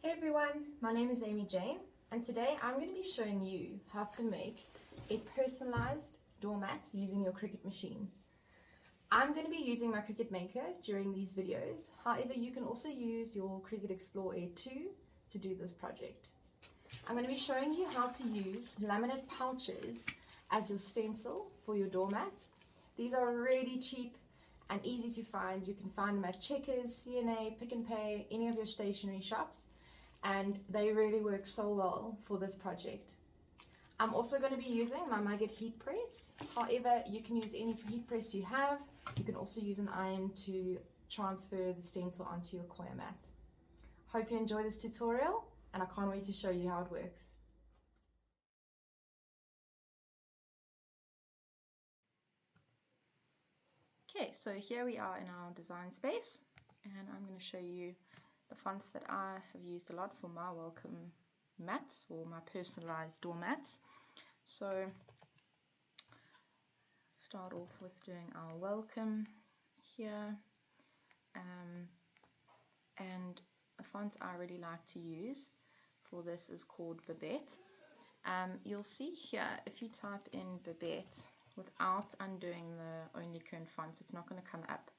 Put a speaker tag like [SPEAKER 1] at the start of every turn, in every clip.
[SPEAKER 1] Hey everyone, my name is Amy Jane and today I'm going to be showing you how to make a personalized doormat using your Cricut machine. I'm going to be using my Cricut Maker during these videos, however you can also use your Cricut Explore Air 2 to do this project. I'm going to be showing you how to use laminate pouches as your stencil for your doormat. These are really cheap and easy to find. You can find them at Checkers, CNA, Pick n Pay, any of your stationery shops, and they really work so well for this project. I'm also going to be using my Maggot heat press. However, you can use any heat press you have. You can also use an iron to transfer the stencil onto your Coir mat. Hope you enjoy this tutorial and I can't wait to show you how it works. Okay, so here we are in our design space and I'm going to show you the fonts that I have used a lot for my welcome mats or my personalized doormats. So start off with doing our welcome here, and a font I really like to use for this is called Babette. You'll see here if you type in Babette without undoing the only current fonts, it's not going to come up.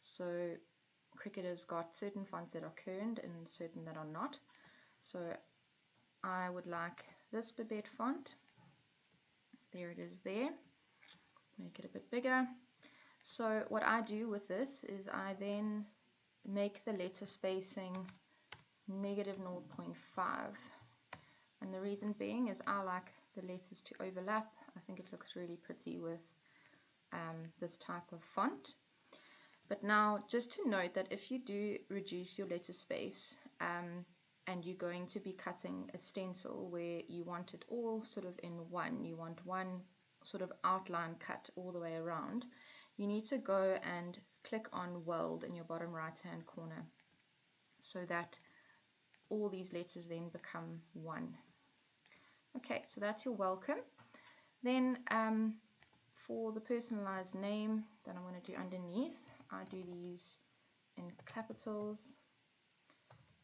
[SPEAKER 1] So Cricut has got certain fonts that are current and certain that are not. So I would like this Babette font. There it is there. Make it a bit bigger. So what I do with this is I then make the letter spacing -0.5. And the reason being is I like the letters to overlap. I think it looks really pretty with this type of font. But now just to note that if you do reduce your letter space and you're going to be cutting a stencil where you want it all sort of in one, you want one sort of outline cut all the way around, you need to go and click on Weld in your bottom right hand corner so that all these letters then become one. Okay, so that's your welcome. Then for the personalized name that I'm going to do underneath, I do these in capitals,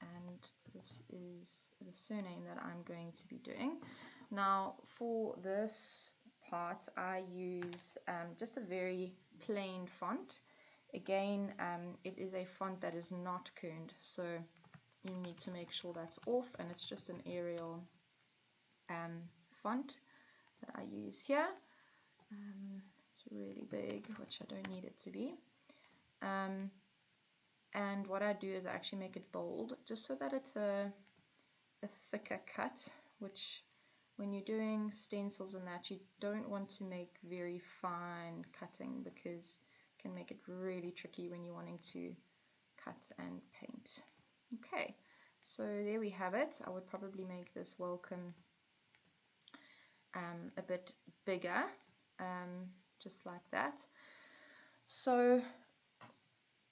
[SPEAKER 1] and this is the surname that I'm going to be doing. Now for this part I use just a very plain font. Again, it is a font that is not kerned, so you need to make sure that's off, and it's just an Arial font that I use here. It's really big, which I don't need it to be. And what I do is I actually make it bold, just so that it's a thicker cut, which when you're doing stencils and that, you don't want to make very fine cutting because it can make it really tricky when you're wanting to cut and paint. Okay, so there we have it. I would probably make this welcome a bit bigger, just like that. So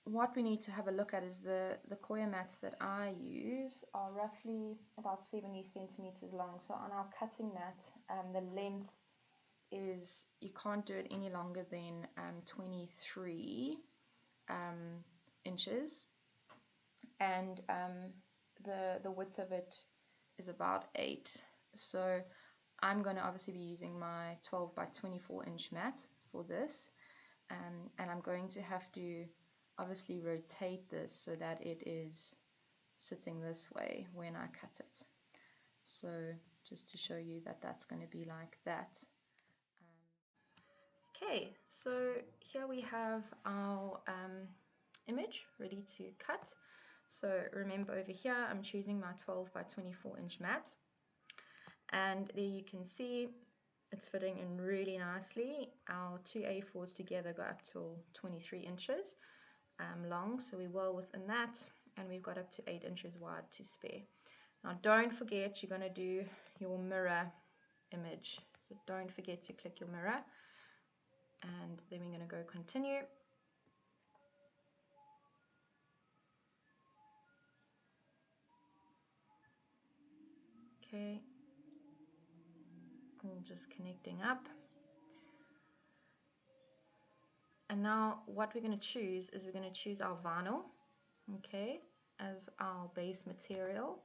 [SPEAKER 1] what we need to have a look at is the Coir mats that I use are roughly about 70 centimeters long. So on our cutting mat, the length is, you can't do it any longer than 23 inches, and the width of it is about 8. So I'm going to obviously be using my 12 by 24 inch mat for this, and I'm going to have to obviously rotate this so that it is sitting this way when I cut it. So just to show you that that's going to be like that. Okay, so here we have our image ready to cut. So remember, over here I'm choosing my 12 by 24 inch mat, and there you can see it's fitting in really nicely. Our two A4s together go up to 23 inches long, so we're well within that, and we've got up to 8 inches wide to spare. Now don't forget, you're going to do your mirror image, so don't forget to click your mirror, and then we're going to go continue. Okay, all just connecting up. And now what we're going to choose is we're going to choose our vinyl, okay, as our base material.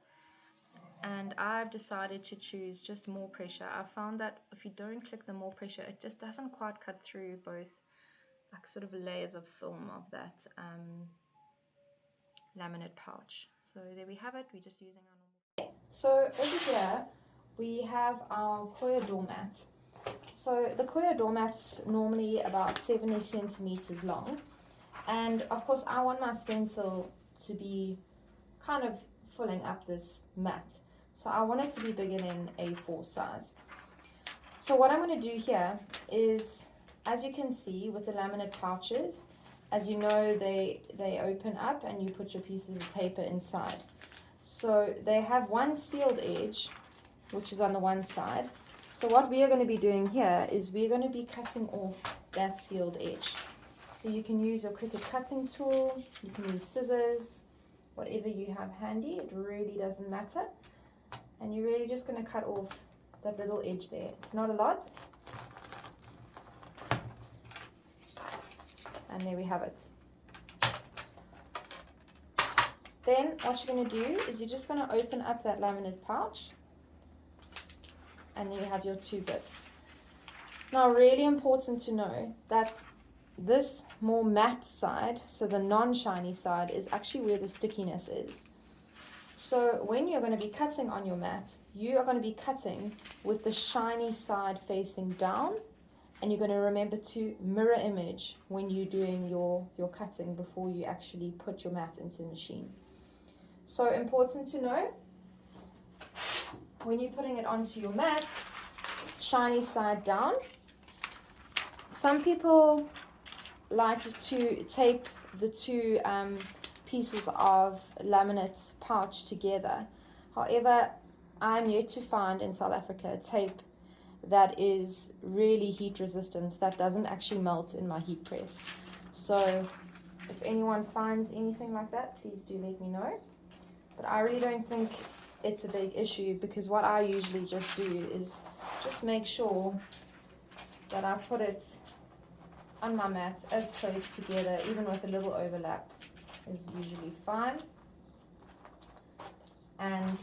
[SPEAKER 1] And I've decided to choose just more pressure. I found that if you don't click the more pressure, it just doesn't quite cut through both like sort of layers of film of that laminate pouch. So there we have it. We're just using our normal. So over here we have our Coir Doormat. So the Coir Doormat's normally about 70 centimeters long, and of course I want my stencil to be kind of filling up this mat, so I want it to be bigger than A4 size. So what I'm going to do here is, as you can see with the laminate pouches, as you know, they open up and you put your pieces of paper inside. So they have one sealed edge, which is on the one side. So what we are going to be doing here is we're going to be cutting off that sealed edge. So you can use your Cricut cutting tool, you can use scissors, whatever you have handy, it really doesn't matter. And you're really just going to cut off that little edge there. It's not a lot. And there we have it. Then what you're going to do is you're just going to open up that laminate pouch, and you have your two bits. Now, really important to know that this more matte side, so the non-shiny side, is actually where the stickiness is. So when you're going to be cutting on your mat, you are going to be cutting with the shiny side facing down, and you're going to remember to mirror image when you're doing your cutting before you actually put your mat into the machine. So important to know, when you're putting it onto your mat, shiny side down. Some people like to tape the two pieces of laminate pouch together. However, I'm yet to find in South Africa a tape that is really heat resistant, that doesn't actually melt in my heat press. So if anyone finds anything like that, please do let me know. But I really don't think it's a big issue, because what I usually just do is just make sure that I put it on my mat as close together, even with a little overlap is usually fine. And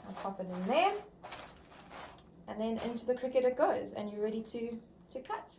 [SPEAKER 1] I'll pop it in there, and then into the Cricut it goes, and you're ready to cut.